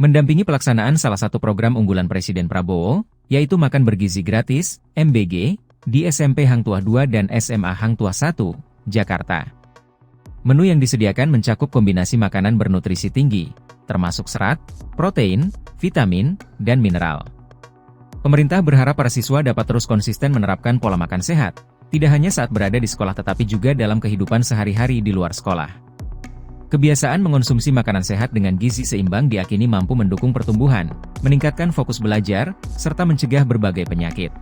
mendampingi pelaksanaan salah satu program unggulan Presiden Prabowo, yaitu Makan Bergizi Gratis, MBG, di SMP Hang Tuah 2 dan SMA Hang Tuah 1, Jakarta. Menu yang disediakan mencakup kombinasi makanan bernutrisi tinggi, termasuk serat, protein, vitamin, dan mineral. Pemerintah berharap para siswa dapat terus konsisten menerapkan pola makan sehat, tidak hanya saat berada di sekolah tetapi juga dalam kehidupan sehari-hari di luar sekolah. Kebiasaan mengonsumsi makanan sehat dengan gizi seimbang diakini mampu mendukung pertumbuhan, meningkatkan fokus belajar, serta mencegah berbagai penyakit.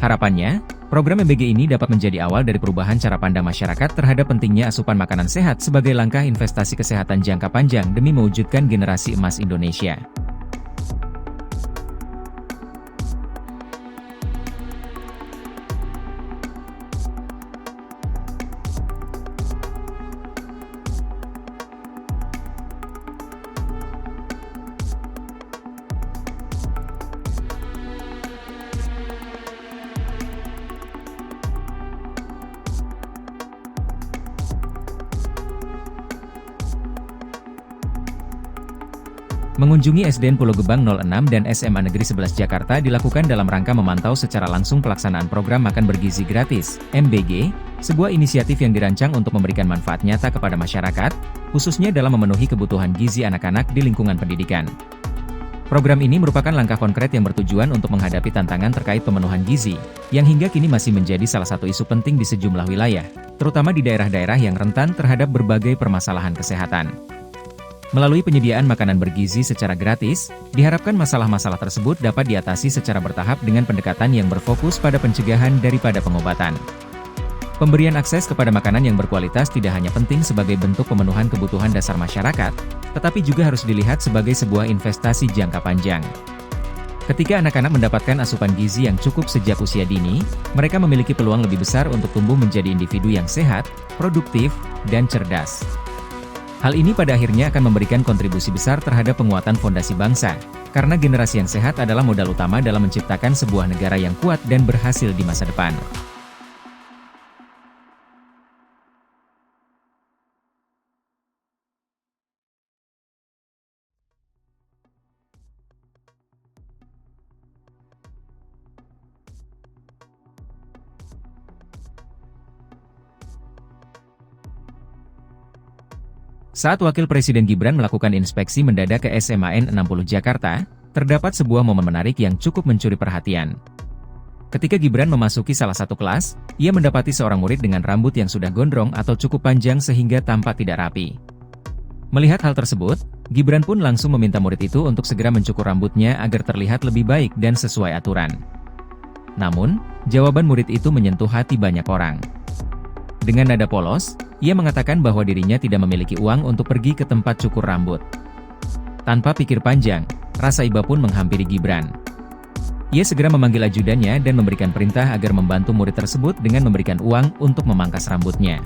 Harapannya, program MBG ini dapat menjadi awal dari perubahan cara pandang masyarakat terhadap pentingnya asupan makanan sehat sebagai langkah investasi kesehatan jangka panjang demi mewujudkan generasi emas Indonesia. Mengunjungi SDN Pulau Gebang 06 dan SMA Negeri 11 Jakarta dilakukan dalam rangka memantau secara langsung pelaksanaan program Makan Bergizi Gratis, MBG, sebuah inisiatif yang dirancang untuk memberikan manfaat nyata kepada masyarakat, khususnya dalam memenuhi kebutuhan gizi anak-anak di lingkungan pendidikan. Program ini merupakan langkah konkret yang bertujuan untuk menghadapi tantangan terkait pemenuhan gizi, yang hingga kini masih menjadi salah satu isu penting di sejumlah wilayah, terutama di daerah-daerah yang rentan terhadap berbagai permasalahan kesehatan. Melalui penyediaan makanan bergizi secara gratis, diharapkan masalah-masalah tersebut dapat diatasi secara bertahap dengan pendekatan yang berfokus pada pencegahan daripada pengobatan. Pemberian akses kepada makanan yang berkualitas tidak hanya penting sebagai bentuk pemenuhan kebutuhan dasar masyarakat, tetapi juga harus dilihat sebagai sebuah investasi jangka panjang. Ketika anak-anak mendapatkan asupan gizi yang cukup sejak usia dini, mereka memiliki peluang lebih besar untuk tumbuh menjadi individu yang sehat, produktif, dan cerdas. Hal ini pada akhirnya akan memberikan kontribusi besar terhadap penguatan fondasi bangsa, karena generasi yang sehat adalah modal utama dalam menciptakan sebuah negara yang kuat dan berhasil di masa depan. Saat Wakil Presiden Gibran melakukan inspeksi mendadak ke SMA N60 Jakarta, terdapat sebuah momen menarik yang cukup mencuri perhatian. Ketika Gibran memasuki salah satu kelas, ia mendapati seorang murid dengan rambut yang sudah gondrong atau cukup panjang sehingga tampak tidak rapi. Melihat hal tersebut, Gibran pun langsung meminta murid itu untuk segera mencukur rambutnya agar terlihat lebih baik dan sesuai aturan. Namun, jawaban murid itu menyentuh hati banyak orang. Dengan nada polos, ia mengatakan bahwa dirinya tidak memiliki uang untuk pergi ke tempat cukur rambut. Tanpa pikir panjang, rasa iba pun menghampiri Gibran. Ia segera memanggil ajudannya dan memberikan perintah agar membantu murid tersebut dengan memberikan uang untuk memangkas rambutnya.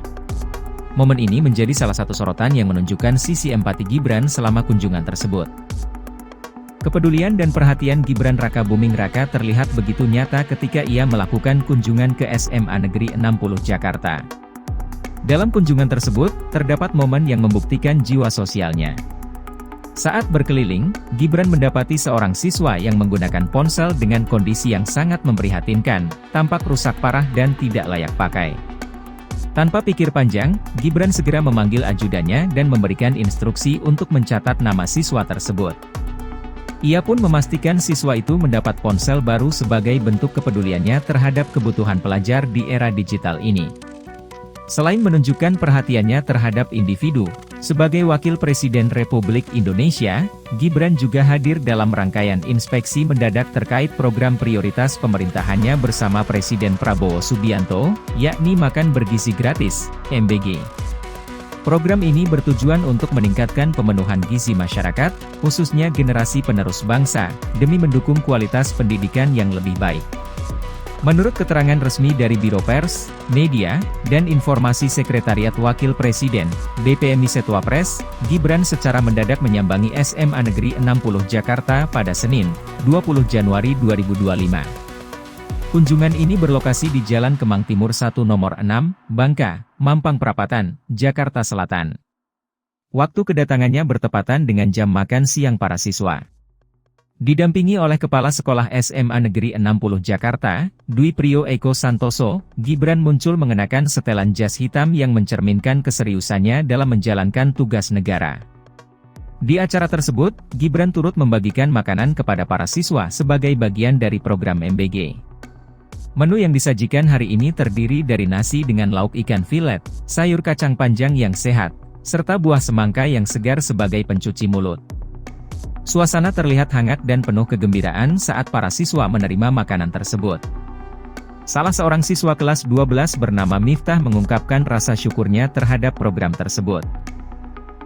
Momen ini menjadi salah satu sorotan yang menunjukkan sisi empati Gibran selama kunjungan tersebut. Kepedulian dan perhatian Gibran Raka Buming Raka terlihat begitu nyata ketika ia melakukan kunjungan ke SMA Negeri 60 Jakarta. Dalam kunjungan tersebut, terdapat momen yang membuktikan jiwa sosialnya. Saat berkeliling, Gibran mendapati seorang siswa yang menggunakan ponsel dengan kondisi yang sangat memprihatinkan, tampak rusak parah dan tidak layak pakai. Tanpa pikir panjang, Gibran segera memanggil ajudannya dan memberikan instruksi untuk mencatat nama siswa tersebut. Ia pun memastikan siswa itu mendapat ponsel baru sebagai bentuk kepeduliannya terhadap kebutuhan pelajar di era digital ini. Selain menunjukkan perhatiannya terhadap individu, sebagai Wakil Presiden Republik Indonesia, Gibran juga hadir dalam rangkaian inspeksi mendadak terkait program prioritas pemerintahannya bersama Presiden Prabowo Subianto, yakni Makan Bergizi Gratis, MBG. Program ini bertujuan untuk meningkatkan pemenuhan gizi masyarakat, khususnya generasi penerus bangsa, demi mendukung kualitas pendidikan yang lebih baik. Menurut keterangan resmi dari Biro Pers, Media, dan Informasi Sekretariat Wakil Presiden, BPMI Setwapres, Gibran secara mendadak menyambangi SMA Negeri 60 Jakarta pada Senin, 20 Januari 2025. Kunjungan ini berlokasi di Jalan Kemang Timur 1 Nomor 6, Bangka, Mampang Perapatan, Jakarta Selatan. Waktu kedatangannya bertepatan dengan jam makan siang para siswa. Didampingi oleh Kepala Sekolah SMA Negeri 60 Jakarta, Dwi Priyo Eko Santoso, Gibran muncul mengenakan setelan jas hitam yang mencerminkan keseriusannya dalam menjalankan tugas negara. Di acara tersebut, Gibran turut membagikan makanan kepada para siswa sebagai bagian dari program MBG. Menu yang disajikan hari ini terdiri dari nasi dengan lauk ikan filet, sayur kacang panjang yang sehat, serta buah semangka yang segar sebagai pencuci mulut. Suasana terlihat hangat dan penuh kegembiraan saat para siswa menerima makanan tersebut. Salah seorang siswa kelas 12 bernama Miftah mengungkapkan rasa syukurnya terhadap program tersebut.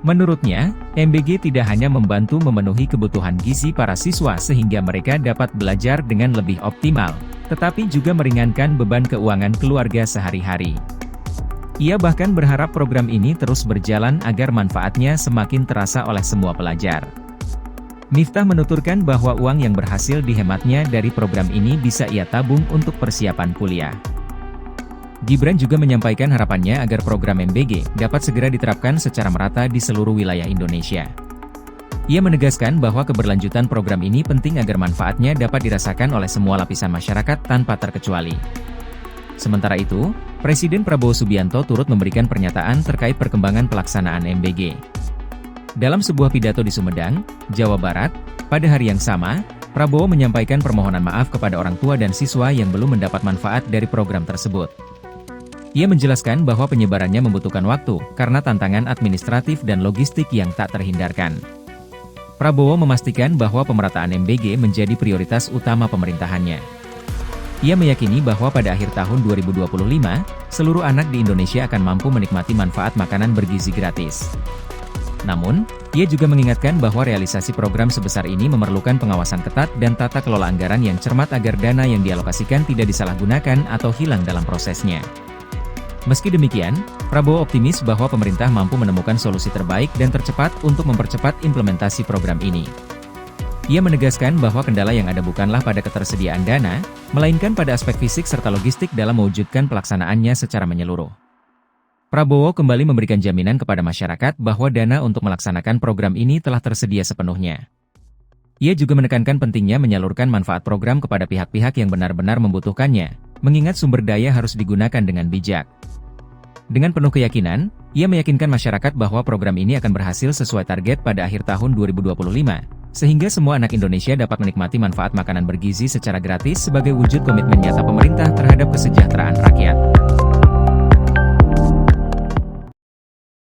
Menurutnya, MBG tidak hanya membantu memenuhi kebutuhan gizi para siswa sehingga mereka dapat belajar dengan lebih optimal, tetapi juga meringankan beban keuangan keluarga sehari-hari. Ia bahkan berharap program ini terus berjalan agar manfaatnya semakin terasa oleh semua pelajar. Miftah menuturkan bahwa uang yang berhasil dihematnya dari program ini bisa ia tabung untuk persiapan kuliah. Gibran juga menyampaikan harapannya agar program MBG dapat segera diterapkan secara merata di seluruh wilayah Indonesia. Ia menegaskan bahwa keberlanjutan program ini penting agar manfaatnya dapat dirasakan oleh semua lapisan masyarakat tanpa terkecuali. Sementara itu, Presiden Prabowo Subianto turut memberikan pernyataan terkait perkembangan pelaksanaan MBG. Dalam sebuah pidato di Sumedang, Jawa Barat, pada hari yang sama, Prabowo menyampaikan permohonan maaf kepada orang tua dan siswa yang belum mendapat manfaat dari program tersebut. Ia menjelaskan bahwa penyebarannya membutuhkan waktu, karena tantangan administratif dan logistik yang tak terhindarkan. Prabowo memastikan bahwa pemerataan MBG menjadi prioritas utama pemerintahannya. Ia meyakini bahwa pada akhir tahun 2025, seluruh anak di Indonesia akan mampu menikmati manfaat makanan bergizi gratis. Namun, ia juga mengingatkan bahwa realisasi program sebesar ini memerlukan pengawasan ketat dan tata kelola anggaran yang cermat agar dana yang dialokasikan tidak disalahgunakan atau hilang dalam prosesnya. Meski demikian, Prabowo optimis bahwa pemerintah mampu menemukan solusi terbaik dan tercepat untuk mempercepat implementasi program ini. Ia menegaskan bahwa kendala yang ada bukanlah pada ketersediaan dana, melainkan pada aspek fisik serta logistik dalam mewujudkan pelaksanaannya secara menyeluruh. Prabowo kembali memberikan jaminan kepada masyarakat bahwa dana untuk melaksanakan program ini telah tersedia sepenuhnya. Ia juga menekankan pentingnya menyalurkan manfaat program kepada pihak-pihak yang benar-benar membutuhkannya, mengingat sumber daya harus digunakan dengan bijak. Dengan penuh keyakinan, ia meyakinkan masyarakat bahwa program ini akan berhasil sesuai target pada akhir tahun 2025, sehingga semua anak Indonesia dapat menikmati manfaat makanan bergizi secara gratis sebagai wujud komitmen nyata pemerintah terhadap kesejahteraan rakyat.